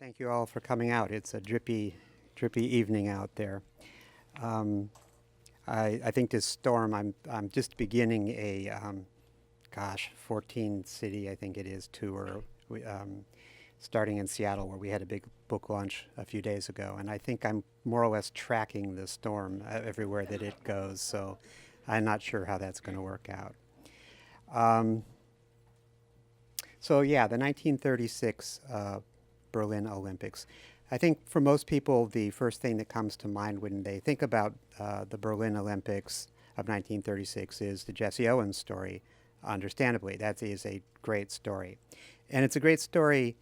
Thank you all for coming out. It's a drippy evening out there. Um, I think this storm. I'm just beginning a 14 city I think it is tour, starting in Seattle where we had a big book launch a few days ago, and I think I'm more or less tracking the storm everywhere that it goes. So I'm not sure how that's going to work out. Um, so yeah, the 1936 Berlin Olympics. I think for most people, the first thing that comes to mind when they think about the Berlin Olympics of 1936 is the Jesse Owens story. Understandably, that is a great story. And it's a great story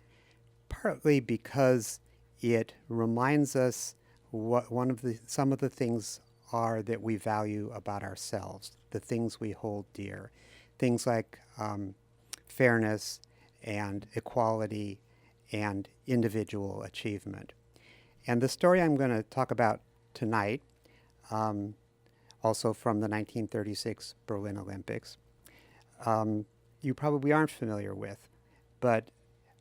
partly because it reminds us what some of the things are that we value about ourselves, the things we hold dear, things like fairness and equality and individual achievement. And the story I'm going to talk about tonight, um, also from the 1936 Berlin Olympics, you probably aren't familiar with, but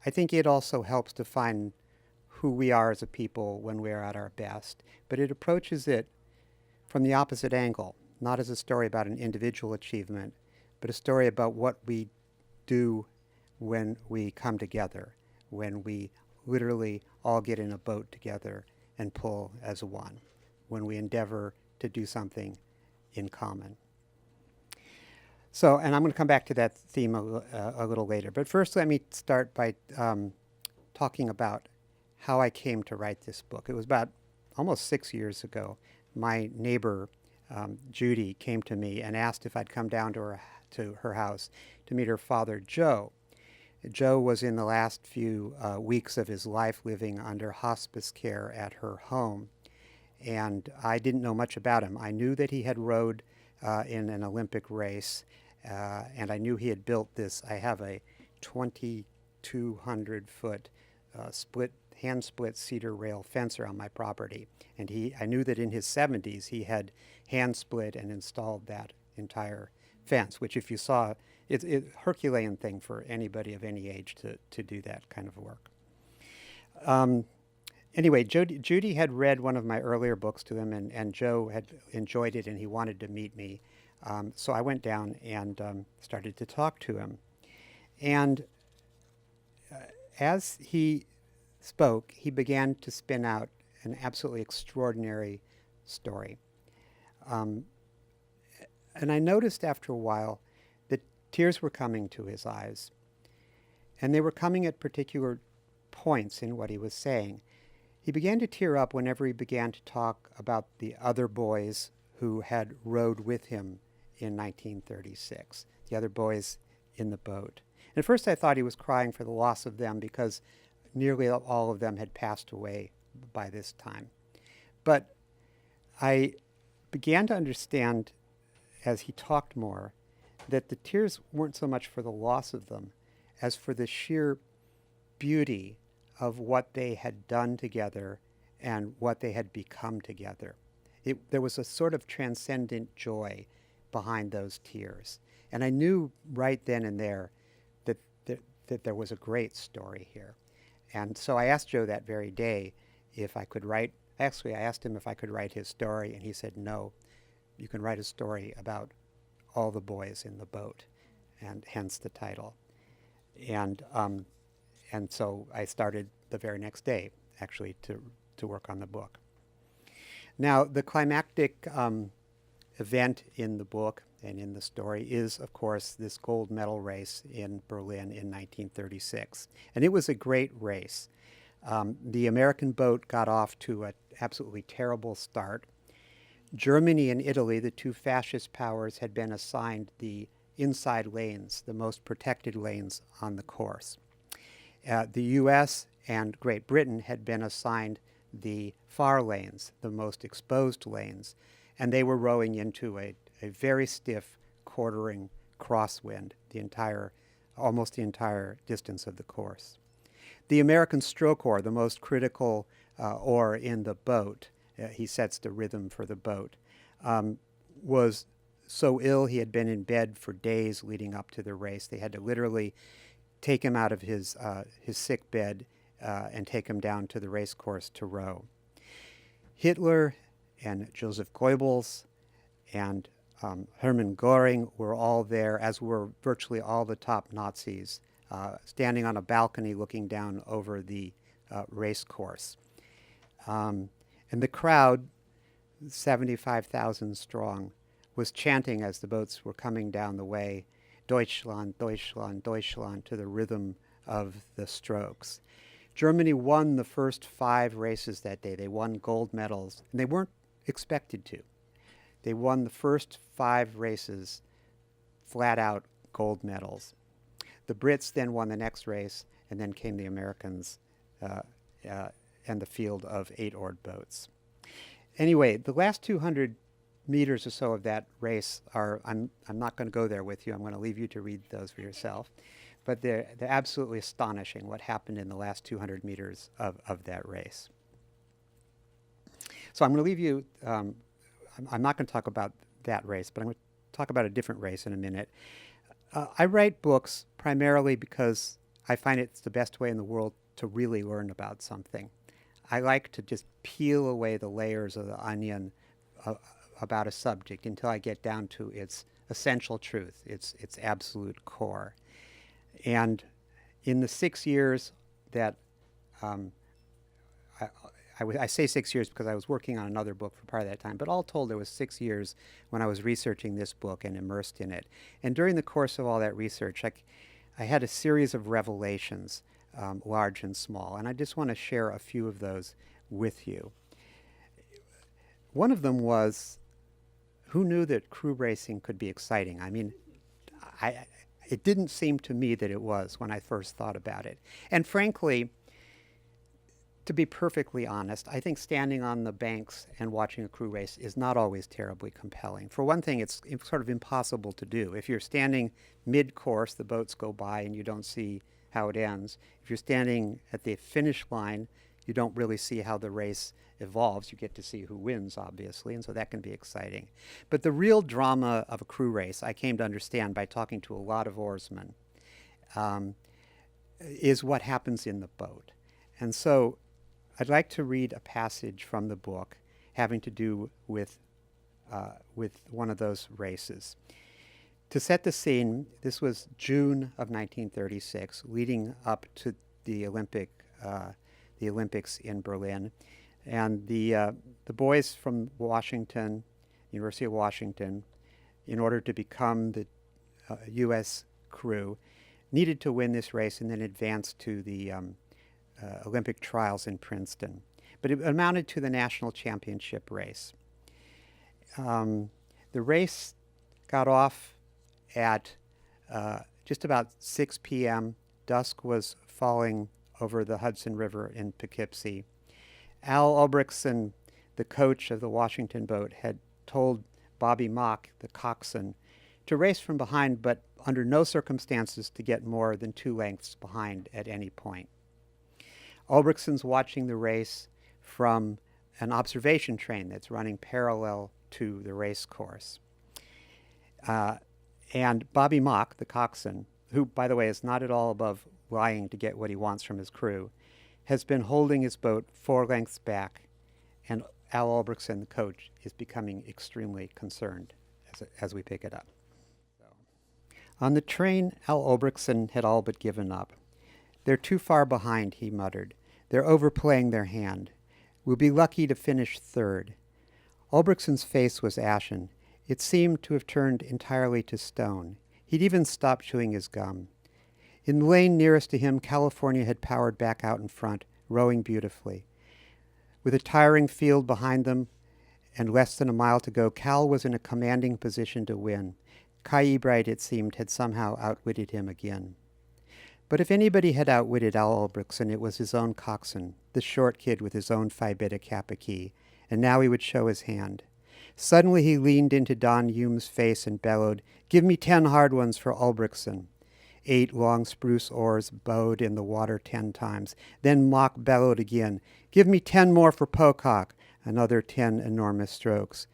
I think it also helps define who we are as a people when we're at our best. But it approaches it from the opposite angle, not as a story about an individual achievement, but a story about what we do when we come together, when we literally all get in a boat together and pull as one, when we endeavor to do something in common. So, and I'm going to come back to that theme a little later. But first, let me start by talking about how I came to write this book. It was about almost 6 years ago. My neighbor, Judy, came to me and asked if I'd come down to her house to meet her father, Joe. Joe was in the last few weeks of his life living under hospice care at her home, and I didn't know much about him. I knew that he had rowed in an Olympic race, and I knew he had built this. I have a 2,200-foot hand-split cedar rail fence around my property, and I knew that in his 70s he had hand-split and installed that entire fence, which if you saw, it's a Herculean thing for anybody of any age to do that kind of work. Um, anyway, Judy had read one of my earlier books to him, and Joe had enjoyed it, and he wanted to meet me. So I went down and started to talk to him. And as he spoke, he began to spin out an absolutely extraordinary story. Um, and I noticed after a while that tears were coming to his eyes. And they were coming at particular points in what he was saying. He began to tear up whenever he began to talk about the other boys who had rowed with him in 1936, the other boys in the boat. And at first I thought he was crying for the loss of them because nearly all of them had passed away by this time. But I began to understand as he talked more that the tears weren't so much for the loss of them as for the sheer beauty of what they had done together and what they had become together. There was a sort of transcendent joy behind those tears. And I knew right then and there that there was a great story here. And so I asked Joe that very day if I could write. Actually, I asked him if I could write his story, and he said, no, you can write a story about all the boys in the boat, and hence the title. And so I started the very next day, actually, to work on the book. Now, the climactic event in the book and in the story is, of course, this gold medal race in Berlin in 1936. And it was a great race. The American boat got off to an absolutely terrible start. Germany and Italy, the two fascist powers, had been assigned the inside lanes, the most protected lanes on the course. The U.S. and Great Britain had been assigned the far lanes, the most exposed lanes, and they were rowing into a very stiff quartering crosswind almost the entire distance of the course. The American stroke oar, the most critical oar in the boat, he sets the rhythm for the boat, was so ill he had been in bed for days leading up to the race. They had to literally take him out of his sick bed and take him down to the race course to row. Hitler and Joseph Goebbels and Hermann Göring were all there, as were virtually all the top Nazis, standing on a balcony looking down over the race course. And the crowd, 75,000 strong, was chanting as the boats were coming down the way, Deutschland, Deutschland, Deutschland, to the rhythm of the strokes. Germany won the first 5 races that day. They won gold medals, and they weren't expected to. They won the first 5 races, flat out gold medals. The Brits then won the next race, and then came the Americans and the field of 8-oared boats. Anyway, the last 200 meters or so of that race are, I'm not going to go there with you. I'm going to leave you to read those for yourself. But they're absolutely astonishing what happened in the last 200 meters of that race. So I'm going to leave you, I'm not going to talk about that race, but I'm going to talk about a different race in a minute. I write books primarily because I find it's the best way in the world to really learn about something. I like to just peel away the layers of the onion about a subject until I get down to its essential truth, its absolute core. And in the 6 years that I say 6 years because I was working on another book for part of that time, but all told, there was 6 years when I was researching this book and immersed in it. And during the course of all that research, I had a series of revelations, large and small, and I just want to share a few of those with you. One of them was, who knew that crew racing could be exciting? I mean, it didn't seem to me that it was when I first thought about it. And frankly, to be perfectly honest, I think standing on the banks and watching a crew race is not always terribly compelling. For one thing, it's sort of impossible to do. If you're standing mid-course, the boats go by and you don't see how it ends. If you're standing at the finish line, you don't really see how the race evolves. You get to see who wins, obviously, and so that can be exciting. But the real drama of a crew race, I came to understand by talking to a lot of oarsmen, is what happens in the boat. And so I'd like to read a passage from the book having to do with one of those races. To set the scene, this was June of 1936, leading up to the Olympics in Berlin. And the boys from Washington, University of Washington, in order to become the U.S. crew, needed to win this race and then advance to the Olympic trials in Princeton. But it amounted to the national championship race. The race got off at just about 6 p.m. Dusk was falling over the Hudson River in Poughkeepsie. Al Ulbrichtson, the coach of the Washington boat, had told Bobby Mock, the coxswain, to race from behind, but under no circumstances to get more than 2 lengths behind at any point. Ulbrichtsen's watching the race from an observation train that's running parallel to the race course. And Bobby Mock, the coxswain, who, by the way, is not at all above lying to get what he wants from his crew, has been holding his boat 4 lengths back, and Al Ulbrichtsen, the coach, is becoming extremely concerned as we pick it up. On the train, Al Ulbrichtsen had all but given up. "They're too far behind," he muttered. "They're overplaying their hand. We'll be lucky to finish 3rd. Ulbrichtsen's face was ashen. It seemed to have turned entirely to stone. He'd even stopped chewing his gum. In the lane nearest to him, California had powered back out in front, rowing beautifully. With a tiring field behind them and less than a mile to go, Cal was in a commanding position to win. Kai Ebright, it seemed, had somehow outwitted him again. But if anybody had outwitted Al Ulbrichtsen, it was his own coxswain, the short kid with his own Phi Beta Kappa key, and now he would show his hand. Suddenly he leaned into Don Hume's face and bellowed, "Give me 10 hard ones for Ulbrichtsen." 8 long spruce oars bowed in the water 10 times. Then Mock bellowed again, "Give me 10 more for Pocock." Another 10 enormous strokes.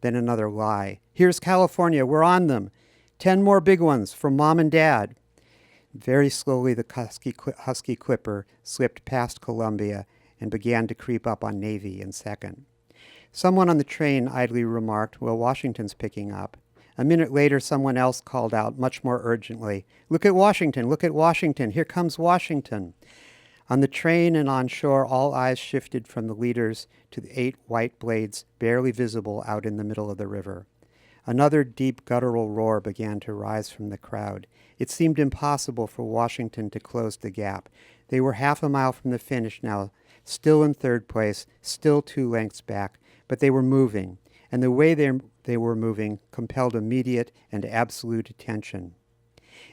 Then another lie. "Here's California, we're on them. 10 more big ones for Mom and Dad." Very slowly the Husky Clipper slipped past Columbia and began to creep up on Navy in second. Someone on the train idly remarked, "Well, Washington's picking up." A minute later, someone else called out much more urgently, "Look at Washington! Look at Washington! Here comes Washington!" On the train and on shore, all eyes shifted from the leaders to the 8 white blades barely visible out in the middle of the river. Another deep guttural roar began to rise from the crowd. It seemed impossible for Washington to close the gap. They were half a mile from the finish now, still in third place, still 2 lengths back, but they were moving, and the way they were moving compelled immediate and absolute attention.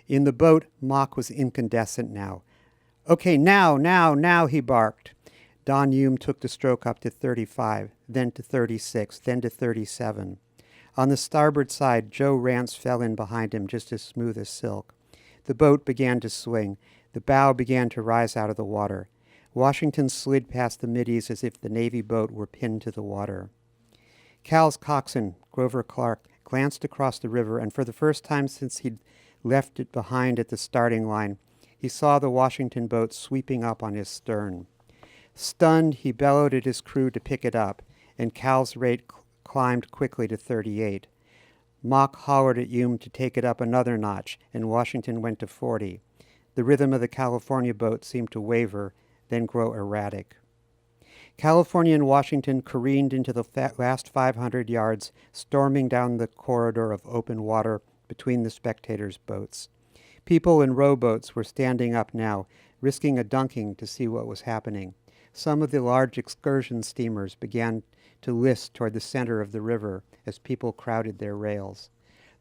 In the boat, Mock was incandescent now. "Okay, now," he barked. Don Hume took the stroke up to 35, then to 36, then to 37. On the starboard side, Joe Rance fell in behind him just as smooth as silk. The boat began to swing. The bow began to rise out of the water. Washington slid past the middies as if the Navy boat were pinned to the water. Cal's coxswain, Grover Clark, glanced across the river, and for the first time since he'd left it behind at the starting line, he saw the Washington boat sweeping up on his stern. Stunned, he bellowed at his crew to pick it up, and Cal's rate climbed quickly to 38. Mock hollered at Hume to take it up another notch, and Washington went to 40. The rhythm of the California boat seemed to waver, then grow erratic. California and Washington careened into the last 500 yards, storming down the corridor of open water between the spectators' boats. People in rowboats were standing up now, risking a dunking to see what was happening. Some of the large excursion steamers began to list toward the center of the river as people crowded their rails.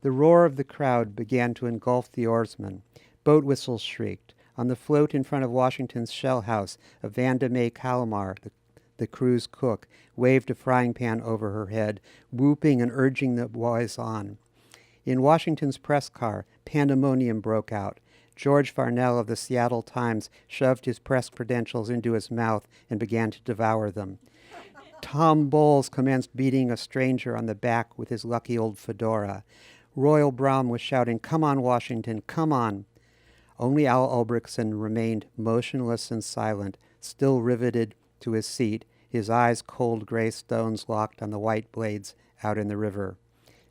The roar of the crowd began to engulf the oarsmen. Boat whistles shrieked. On the float in front of Washington's shell house, a Vanda May Calamar, the crew's cook, waved a frying pan over her head, whooping and urging the boys on. In Washington's press car, pandemonium broke out. George Farnell of the Seattle Times shoved his press credentials into his mouth and began to devour them. Tom Bowles commenced beating a stranger on the back with his lucky old fedora. Royal Brown was shouting, "Come on, Washington, come on." Only Al Ulbrichtson remained motionless and silent, still riveted to his seat, his eyes cold gray stones locked on the white blades out in the river.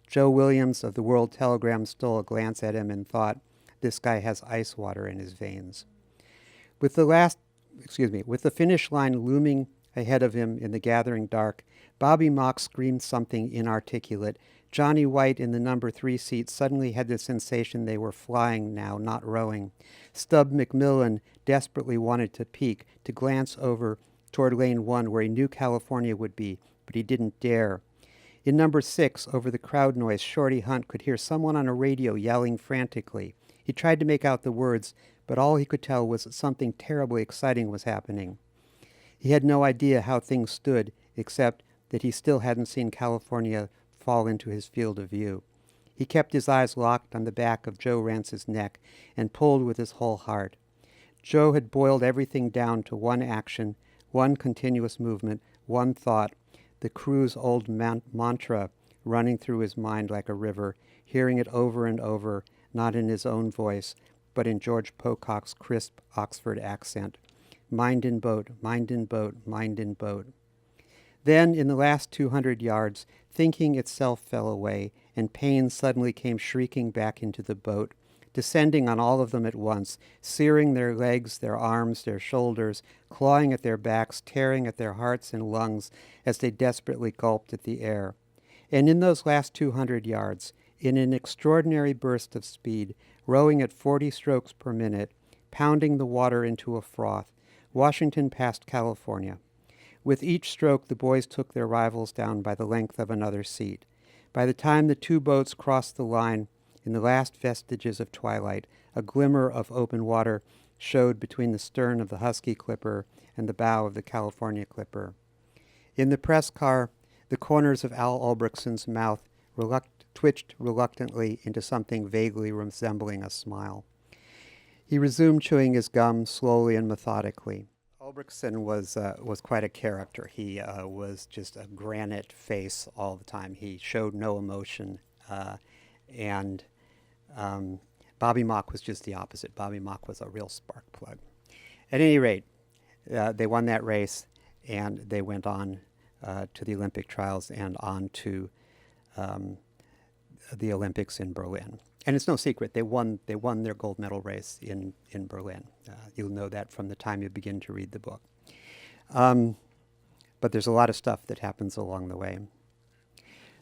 Joe Williams of the World Telegram stole a glance at him and thought, "This guy has ice water in his veins." With the finish line looming ahead of him in the gathering dark, Bobby Mock screamed something inarticulate. Johnny White in the number 3 seat suddenly had the sensation they were flying now, not rowing. Stub McMillan desperately wanted to peek, to glance over toward lane 1 where he knew California would be, but he didn't dare. In number 6, over the crowd noise, Shorty Hunt could hear someone on a radio yelling frantically. He tried to make out the words, but all he could tell was that something terribly exciting was happening. He had no idea how things stood, except that he still hadn't seen California fall into his field of view. He kept his eyes locked on the back of Joe Rance's neck and pulled with his whole heart. Joe had boiled everything down to one action, one continuous movement, one thought, the crew's old mantra running through his mind like a river, hearing it over and over, not in his own voice, but in George Pocock's crisp Oxford accent. Mind in boat, mind in boat, mind in boat. Then, in the last 200 yards, thinking itself fell away, and pain suddenly came shrieking back into the boat, descending on all of them at once, searing their legs, their arms, their shoulders, clawing at their backs, tearing at their hearts and lungs as they desperately gulped at the air. And in those last 200 yards, in an extraordinary burst of speed, rowing at 40 strokes per minute, pounding the water into a froth, Washington passed California. With each stroke, the boys took their rivals down by the length of another seat. By the time the 2 boats crossed the line, in the last vestiges of twilight, a glimmer of open water showed between the stern of the Husky Clipper and the bow of the California Clipper. In the press car, the corners of Al Ulbrichtsen's mouth twitched reluctantly into something vaguely resembling a smile. He resumed chewing his gum slowly and methodically. Ulbrichtsen was quite a character. He was just a granite face all the time. He showed no emotion, and Bobby Mock was just the opposite. Bobby Mock was a real spark plug. At any rate, they won that race, and they went on to the Olympic trials and on to the Olympics in Berlin. And it's no secret, they won their gold medal race in Berlin. You'll know that from the time you begin to read the book. But there's a lot of stuff that happens along the way.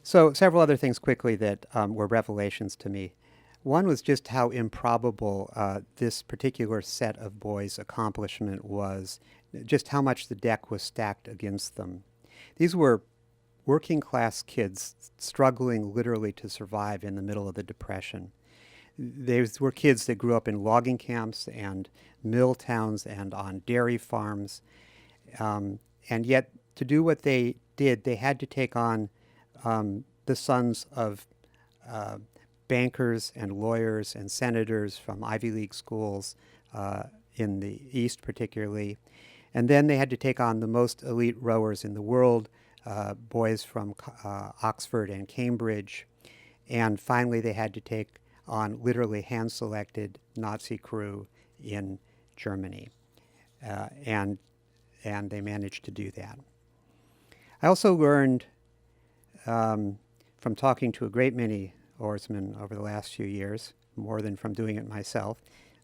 So several other things quickly that were revelations to me. One was just how improbable this particular set of boys' accomplishment was, just how much the deck was stacked against them. These were working class kids struggling literally to survive in the middle of the Depression. These were kids that grew up in logging camps and mill towns and on dairy farms. And yet, to do what they did, they had to take on the sons of bankers and lawyers and senators from Ivy League schools in the East particularly. And then they had to take on the most elite rowers in the world, boys from Oxford and Cambridge. And finally, they had to take on literally hand-selected Nazi crew in Germany. And they managed to do that. I also learned from talking to a great many oarsmen over the last few years, more than from doing it myself,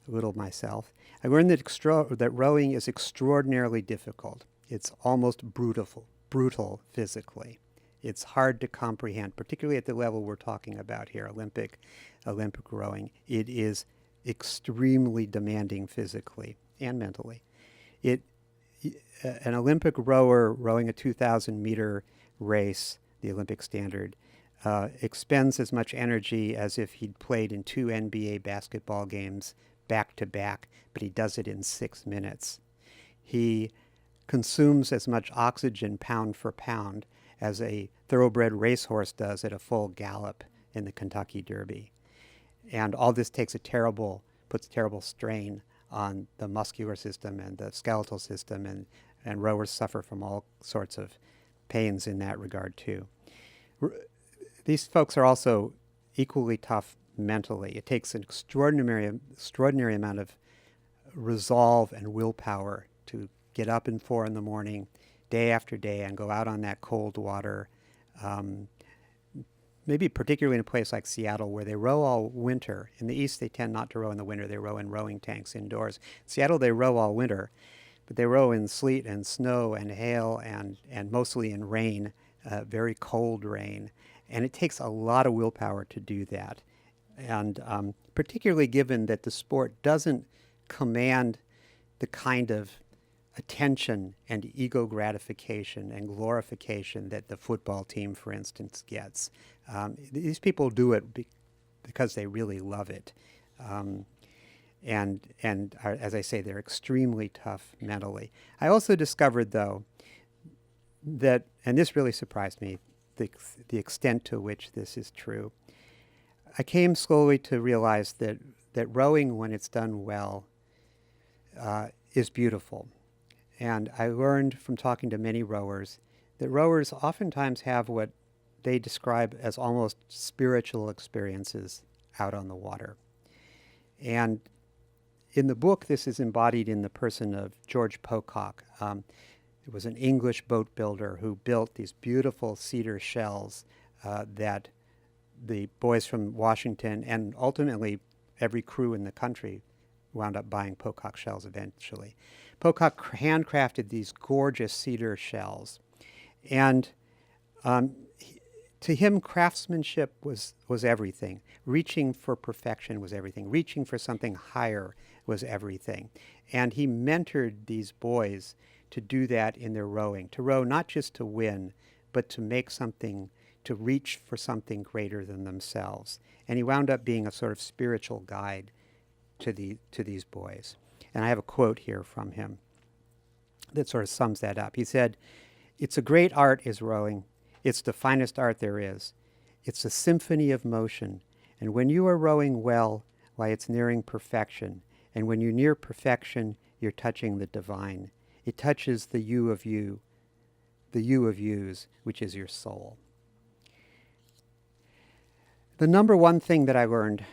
a little myself. I learned that rowing is extraordinarily difficult. It's almost brutal physically. It's hard to comprehend, particularly at the level we're talking about here, Olympic rowing. It is extremely demanding physically and mentally. An Olympic rower rowing a 2,000-meter race, the Olympic standard, expends as much energy as if he'd played in 2 NBA basketball games back to back, but he does it in 6 minutes. He consumes as much oxygen pound for pound as a thoroughbred racehorse does at a full gallop in the Kentucky Derby. And all this puts terrible strain on the muscular system and the skeletal system, and rowers suffer from all sorts of pains in that regard too. These folks are also equally tough mentally. It takes an extraordinary amount of resolve and willpower to get up in 4 in the morning, day after day, and go out on that cold water. Maybe particularly in a place like Seattle, where they row all winter. In the East, they tend not to row in the winter. They row in rowing tanks indoors. In Seattle, they row all winter, but they row in sleet and snow and hail and mostly in rain, very cold rain. And it takes a lot of willpower to do that. And particularly given that the sport doesn't command the kind of attention and ego gratification and glorification that the football team, for instance, gets. These people do it because they really love it. And are, as I say, they're extremely tough mentally. I also discovered, though, that, and this really surprised me, the extent to which this is true. I came slowly to realize that rowing, when it's done well, is beautiful. And I learned from talking to many rowers that rowers oftentimes have what they describe as almost spiritual experiences out on the water. And in the book, this is embodied in the person of George Pocock. It was an English boat builder who built these beautiful cedar shells that the boys from Washington and ultimately every crew in the country wound up buying Pocock shells eventually. Pocock handcrafted these gorgeous cedar shells. And to him, craftsmanship was everything. Reaching for perfection was everything. Reaching for something higher was everything. And he mentored these boys to do that in their rowing, to row not just to win, but to make something, to reach for something greater than themselves. And he wound up being a sort of spiritual guide to these boys. And I have a quote here from him that sort of sums that up. He said, "It's a great art is rowing. It's the finest art there is. It's a symphony of motion. And when you are rowing well, why, it's nearing perfection. And when you near perfection, you're touching the divine. It touches the you of you, the you of yous, which is your soul." The number one thing that I learned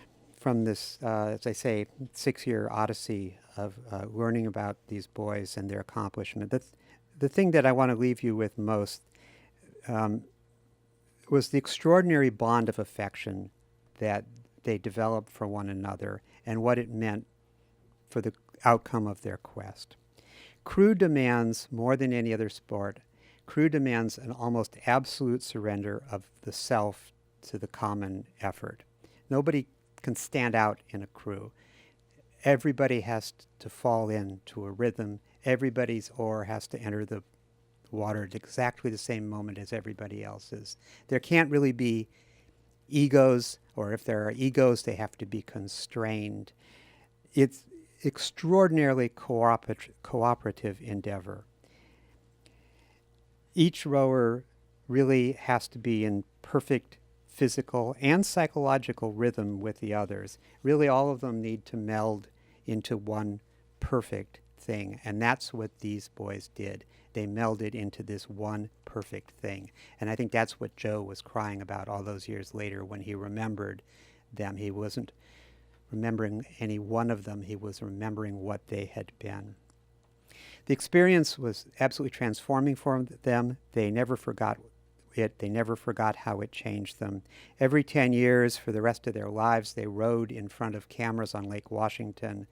from this, as I say, 6-year odyssey of learning about these boys and their accomplishment. The thing that I want to leave you with most was the extraordinary bond of affection that they developed for one another and what it meant for the outcome of their quest. Crew demands, more than any other sport, crew demands an almost absolute surrender of the self to the common effort. Nobody can stand out in a crew. Everybody has to fall into a rhythm. Everybody's oar has to enter the water at exactly the same moment as everybody else's. There can't really be egos, or if there are egos, they have to be constrained. It's extraordinarily cooperative endeavor. Each rower really has to be in perfect physical and psychological rhythm with the others. Really, all of them need to meld into one perfect thing, and that's what these boys did. They melded into this one perfect thing. And I think that's what Joe was crying about all those years later when he remembered them. He wasn't remembering any one of them. He was remembering what they had been. The experience was absolutely transforming for them. They never forgot it. They never forgot how it changed them. Every 10 years for the rest of their lives, they rowed in front of cameras on Lake Washington.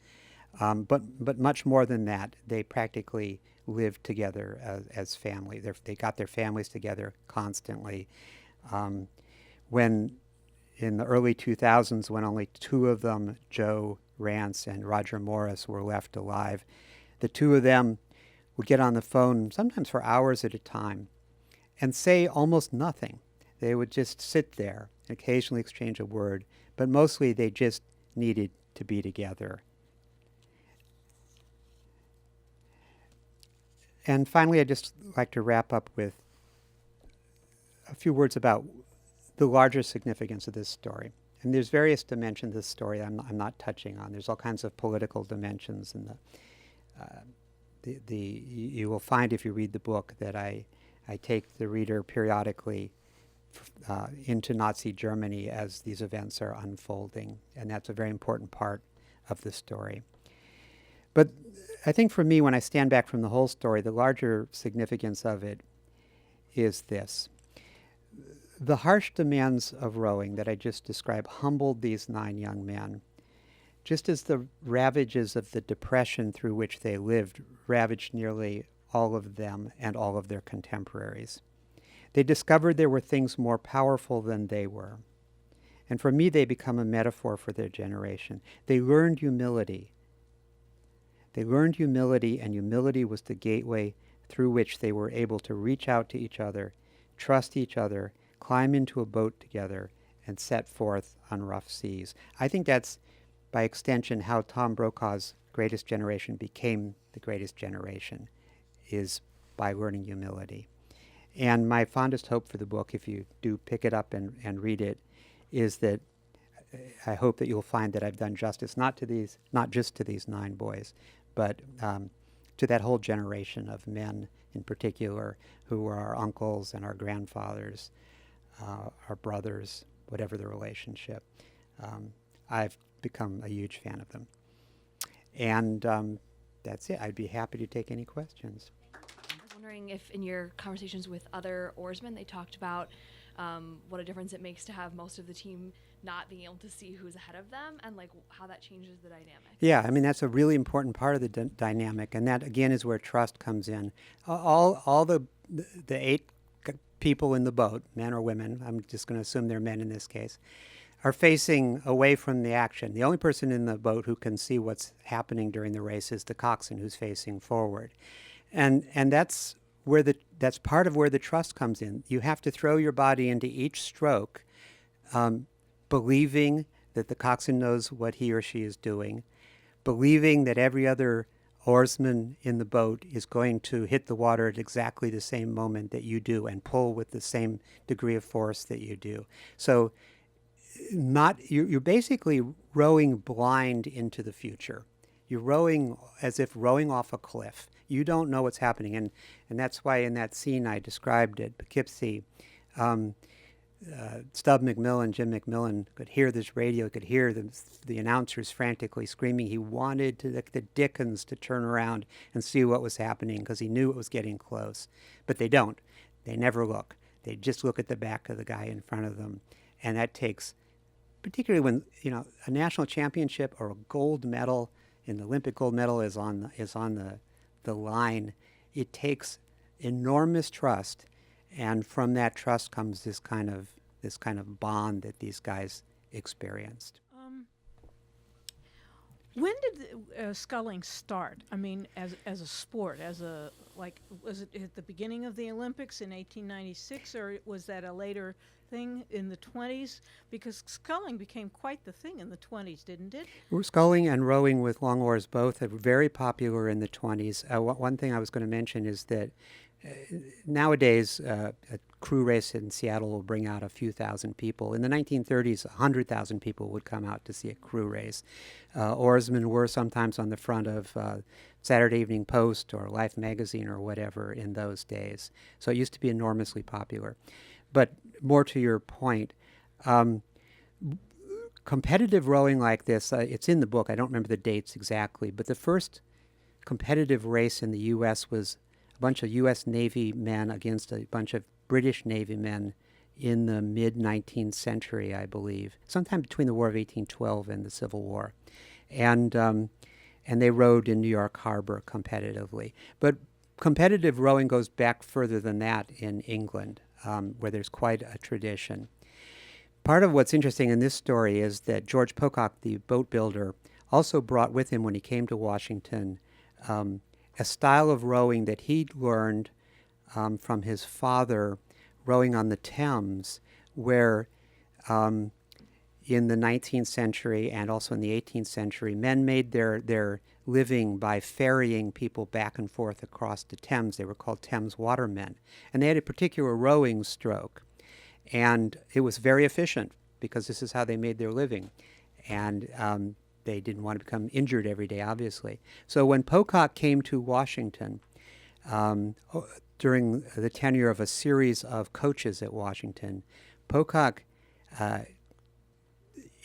But much more than that, they practically lived together as family. They got their families together constantly. When in the early 2000s, when only 2 of them, Joe Rance and Roger Morris, were left alive, the 2 of them would get on the phone, sometimes for hours at a time, and say almost nothing. They would just sit there, occasionally exchange a word, but mostly they just needed to be together. And finally, I'd just like to wrap up with a few words about the larger significance of this story. And there's various dimensions of this story I'm not touching on. There's all kinds of political dimensions, and you will find if you read the book that I take the reader periodically into Nazi Germany as these events are unfolding, and that's a very important part of the story. But I think for me, when I stand back from the whole story, the larger significance of it is this. The harsh demands of rowing that I just described humbled these 9 young men, just as the ravages of the depression through which they lived ravaged nearly all of them and all of their contemporaries. They discovered there were things more powerful than they were. And for me, they become a metaphor for their generation. They learned humility. They learned humility, and humility was the gateway through which they were able to reach out to each other, trust each other, climb into a boat together, and set forth on rough seas. I think that's, by extension, how Tom Brokaw's Greatest Generation became the greatest generation, is by learning humility. And my fondest hope for the book, if you do pick it up and read it, is that I hope that you'll find that I've done justice not just to these 9 boys, but to that whole generation of men in particular who were our uncles and our grandfathers, our brothers, whatever the relationship. I've become a huge fan of them. And that's it. I'd be happy to take any questions. I was wondering if in your conversations with other oarsmen, they talked about what a difference it makes to have most of the team not being able to see who's ahead of them, and like how that changes the dynamic. Yeah, I mean, that's a really important part of the dynamic, and that again is where trust comes in. All the 8 people in the boat, men or women, I'm just going to assume they're men in this case, are facing away from the action. The only person in the boat who can see what's happening during the race is the coxswain, who's facing forward. And that's part of where the trust comes in. You have to throw your body into each stroke, believing that the coxswain knows what he or she is doing, believing that every other oarsman in the boat is going to hit the water at exactly the same moment that you do and pull with the same degree of force that you do. So you're basically rowing blind into the future. You're rowing as if rowing off a cliff. You don't know what's happening. And that's why in that scene I described at Poughkeepsie, Stub McMillan, Jim McMillan, could hear this radio, could hear the announcers frantically screaming. He wanted the Dickens to turn around and see what was happening because he knew it was getting close. But they don't. They never look. They just look at the back of the guy in front of them. And that takes, particularly when, a national championship or a gold medal, an Olympic gold medal is on the line. It takes enormous trust. And from that trust comes this kind of bond that these guys experienced. When did sculling start? I mean, as a sport, was it at the beginning of the Olympics in 1896, or was that a later thing in the 20s? Because sculling became quite the thing in the 20s, didn't it? Sculling and rowing with long oars both are very popular in the 20s. One thing I was going to mention is that nowadays, a crew race in Seattle will bring out a few thousand people. In the 1930s, 100,000 people would come out to see a crew race. Oarsmen were sometimes on the front of Saturday Evening Post or Life magazine or whatever in those days. So it used to be enormously popular. But more to your point, competitive rowing like this, it's in the book. I don't remember the dates exactly, but the first competitive race in the U.S. was a bunch of U.S. Navy men against a bunch of British Navy men in the mid-19th century, I believe, sometime between the War of 1812 and the Civil War. And they rowed in New York Harbor competitively. But competitive rowing goes back further than that in England, where there's quite a tradition. Part of what's interesting in this story is that George Pocock, the boat builder, also brought with him when he came to Washington a style of rowing that he'd learned from his father rowing on the Thames, where in the 19th century and also in the 18th century, men made their living by ferrying people back and forth across the Thames. They were called Thames watermen. And they had a particular rowing stroke. And it was very efficient because this is how they made their living. And they didn't want to become injured every day, obviously. So when Pocock came to Washington, during the tenure of a series of coaches at Washington, Pocock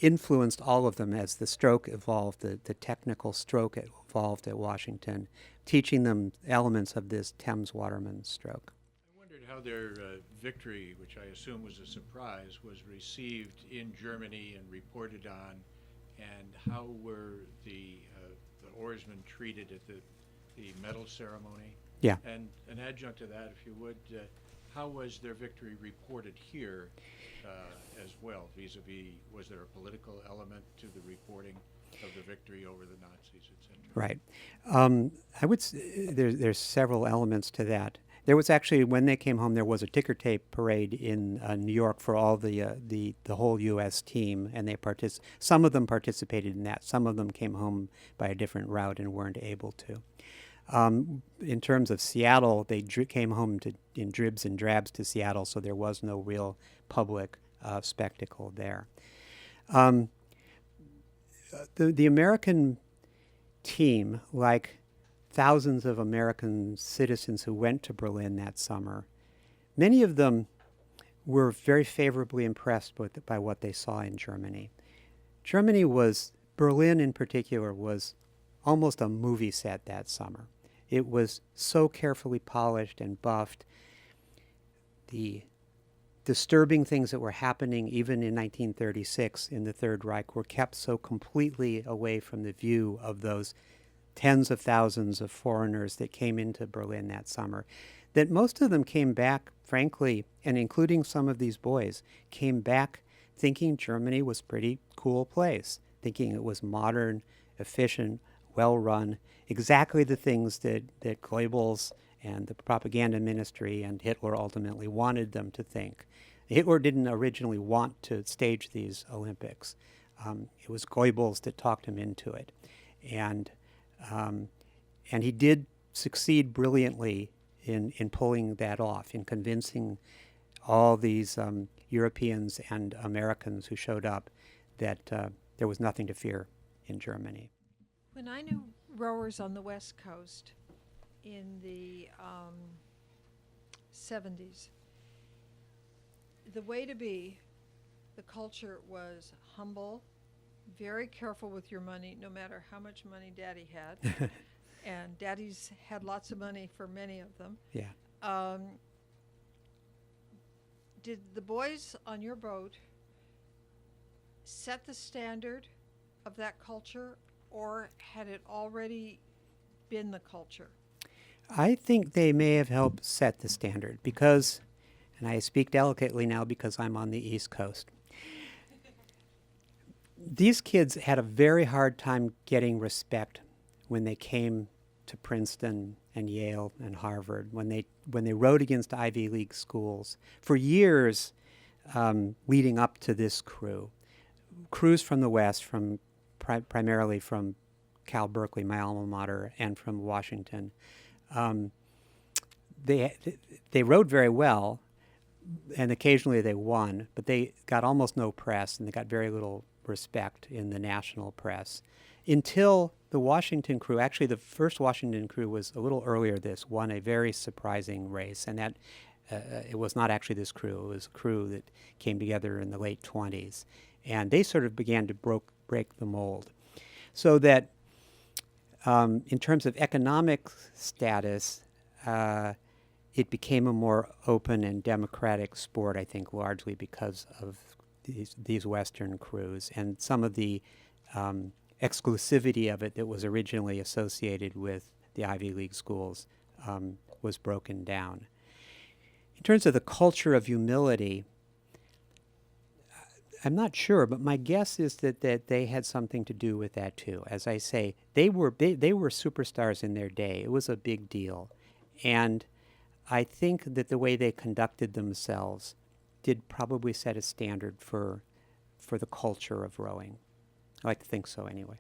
influenced all of them as the stroke evolved, the technical stroke evolved at Washington, teaching them elements of this Thames waterman stroke. I wondered how their victory, which I assume was a surprise, was received in Germany and reported on, and how were the oarsmen treated at the medal ceremony? Yeah. And an adjunct to that, if you would, how was their victory reported here as well, vis-a-vis, was there a political element to the reporting of the victory over the Nazis, et cetera? Right. I would there's several elements to that. There was actually, when they came home, there was a ticker tape parade in New York for all the whole U.S. team, and some of them participated in that. Some of them came home by a different route and weren't able to. In terms of Seattle, they came home in dribs and drabs to Seattle, so there was no real public spectacle there. The American team, like thousands of American citizens who went to Berlin that summer, many of them were very favorably impressed by what they saw in Germany. Berlin in particular, was almost a movie set that summer. It was so carefully polished and buffed. The disturbing things that were happening even in 1936 in the Third Reich were kept so completely away from the view of those tens of thousands of foreigners that came into Berlin that summer, that most of them came back, frankly, and including some of these boys, came back thinking Germany was a pretty cool place, thinking it was modern, efficient, well-run, exactly the things that Goebbels and the propaganda ministry and Hitler ultimately wanted them to think. Hitler didn't originally want to stage these Olympics. It was Goebbels that talked him into it. And he did succeed brilliantly in pulling that off, in convincing all these Europeans and Americans who showed up that there was nothing to fear in Germany. When I knew rowers on the West Coast in the 70s, the way to be, the culture was humble, very careful with your money, no matter how much money Daddy had. And Daddy's had lots of money for many of them. Yeah. Did the boys on your boat set the standard of that culture, or had it already been the culture? I think they may have helped set the standard because, and I speak delicately now because I'm on the East Coast, these kids had a very hard time getting respect when they came to Princeton and Yale and Harvard, when they rode against Ivy League schools. For years leading up to this crews from the West, primarily from Cal Berkeley, my alma mater, and from Washington, they rode very well, and occasionally they won, but they got almost no press, and they got very little respect in the national press until the Washington crew. Actually, the first Washington crew was a little earlier. This won a very surprising race, and that it was not actually this crew. It was a crew that came together in the late 20s, and they sort of began to break the mold, so that in terms of economic status, it became a more open and democratic sport, I think, largely because of these Western crews and some of the exclusivity of it that was originally associated with the Ivy League schools was broken down. In terms of the culture of humility, I'm not sure, but my guess is that they had something to do with that too. As I say, they were superstars in their day. It was a big deal. And I think that the way they conducted themselves did probably set a standard for the culture of rowing. I like to think so anyway.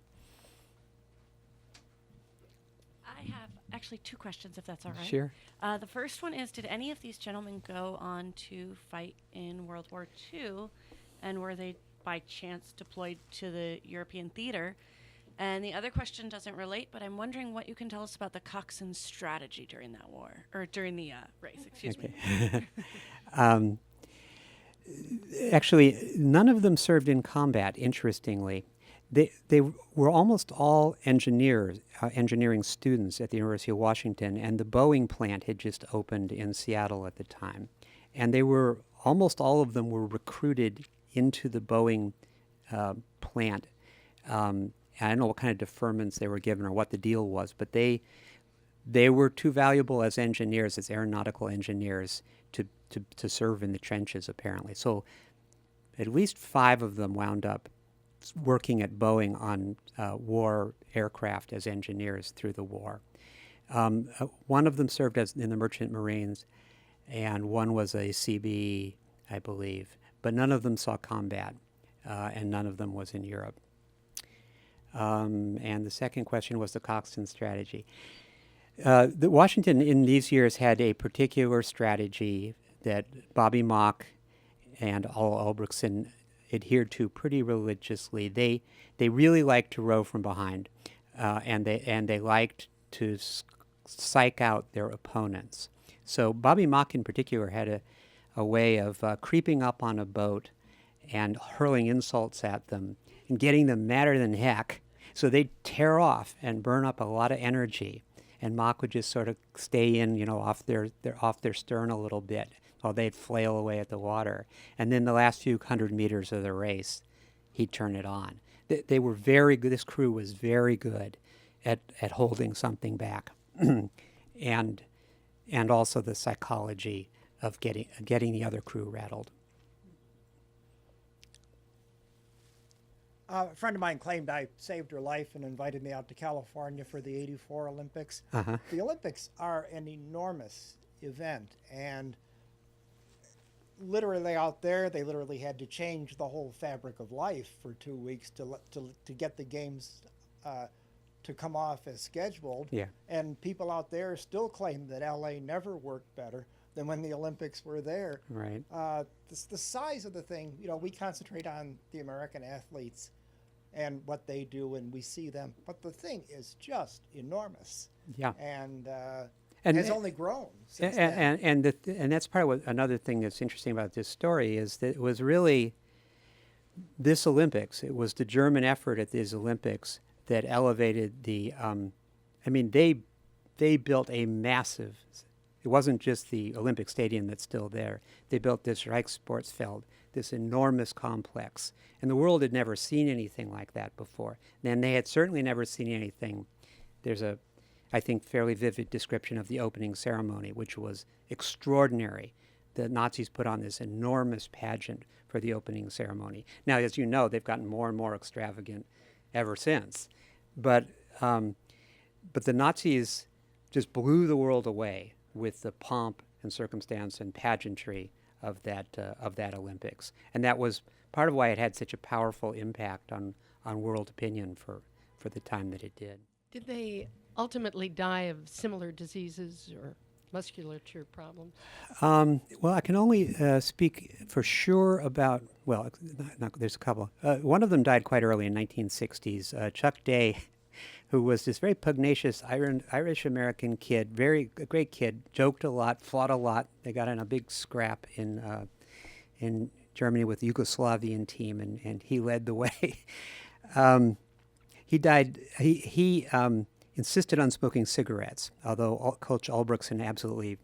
I have actually two questions, if that's all right. Sure. The first one is, did any of these gentlemen go on to fight in World War II, and were they by chance deployed to the European theater? And the other question doesn't relate, but I'm wondering what you can tell us about the Coxton Strategy during that war, or during the race, excuse me. Actually, none of them served in combat, interestingly. They were almost all engineering students at the University of Washington, and the Boeing plant had just opened in Seattle at the time. And almost all of them were recruited into the Boeing plant. I don't know what kind of deferments they were given or what the deal was, but they were too valuable as engineers, as aeronautical engineers, to serve in the trenches, apparently. So at least 5 of them wound up working at Boeing on war aircraft as engineers through the war. One of them served in the Merchant Marines, and one was a CB, I believe. But none of them saw combat, and none of them was in Europe. And the second question was the Coxton Strategy. The Washington in these years had a particular strategy that Bobby Mock and Al Albrechtsen adhered to pretty religiously. They really liked to row from behind, and they liked to psych out their opponents. So Bobby Mock in particular had a way of creeping up on a boat and hurling insults at them and getting them madder than heck. So they'd tear off and burn up a lot of energy. And Mock would just sort of stay in, off their stern a little bit while they'd flail away at the water. And then the last few hundred meters of the race, he'd turn it on. They were very good. This crew was very good at holding something back, and also the psychology of getting the other crew rattled. A friend of mine claimed I saved her life and invited me out to California for the '84 Olympics. Uh-huh. The Olympics are an enormous event, and literally out there, they literally had to change the whole fabric of life for 2 weeks to get the games to come off as scheduled. Yeah. And people out there still claim that LA never worked better than when the Olympics were there. Right. The size of the thing, we concentrate on the American athletes and what they do, and we see them, but the thing is just enormous. Yeah. And And has only grown since and that's part of what another thing that's interesting about this story is that it was really this Olympics. It was the German effort at these Olympics that elevated the. I mean, they built a massive. It wasn't just the Olympic Stadium that's still there. They built this Reichssportfeld, this enormous complex, and the world had never seen anything like that before. And they had certainly never seen anything. There's a, I think, fairly vivid description of the opening ceremony, which was extraordinary. The Nazis put on this enormous pageant for the opening ceremony. Now, as you know, they've gotten more and more extravagant ever since. But the Nazis just blew the world away with the pomp and circumstance and pageantry of that Olympics, and that was part of why it had such a powerful impact on world opinion for the time that it did. Did they ultimately die of similar diseases or musculature problems? Well, I can only speak for sure about, well, there's a couple. One of them died quite early in 1960s. Chuck Day, who was this very pugnacious Irish-American kid, a great kid, joked a lot, fought a lot. They got in a big scrap in Germany with the Yugoslavian team, and he led the way. He died. He insisted on smoking cigarettes, although Coach Albrechtsen absolutely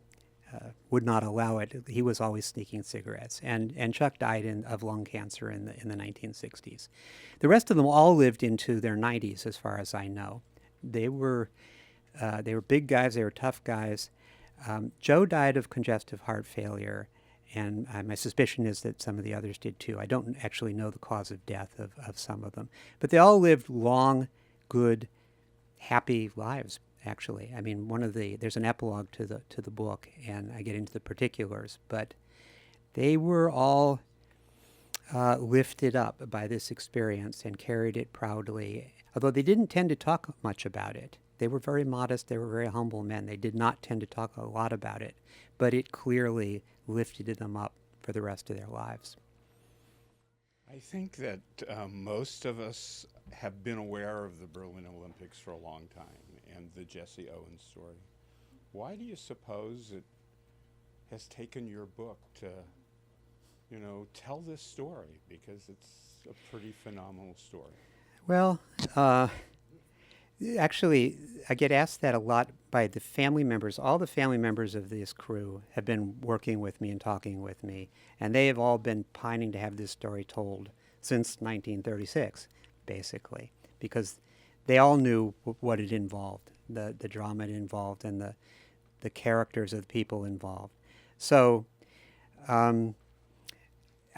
would not allow it. He was always sneaking cigarettes. And Chuck died of lung cancer in the 1960s. The rest of them all lived into their 90s, as far as I know. They were big guys. They were tough guys. Joe died of congestive heart failure, and my suspicion is that some of the others did too. I don't actually know the cause of death of some of them. But they all lived long, good, happy lives, actually. I mean, there's an epilogue to the book, and I get into the particulars, but they were all lifted up by this experience and carried it proudly, although they didn't tend to talk much about it. They were very modest, they were very humble men. They did not tend to talk a lot about it, but it clearly lifted them up for the rest of their lives. I think that most of us have been aware of the Berlin Olympics for a long time and the Jessie Owens story. Why do you suppose it has taken your book to, tell this story? Because it's a pretty phenomenal story. Well, actually, I get asked that a lot by the family members. All the family members of this crew have been working with me and talking with me, and they have all been pining to have this story told since 1936, basically, because they all knew what it involved, the drama it involved, and the characters of the people involved. So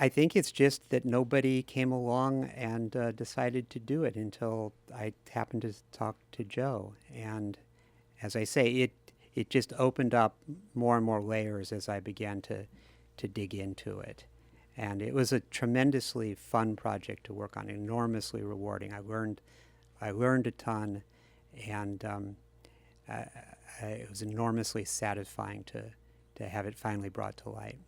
I think it's just that nobody came along and decided to do it until I happened to talk to Joe. And as I say, it just opened up more and more layers as I began to dig into it. And it was a tremendously fun project to work on, enormously rewarding. I learned a ton, and it was enormously satisfying to have it finally brought to light.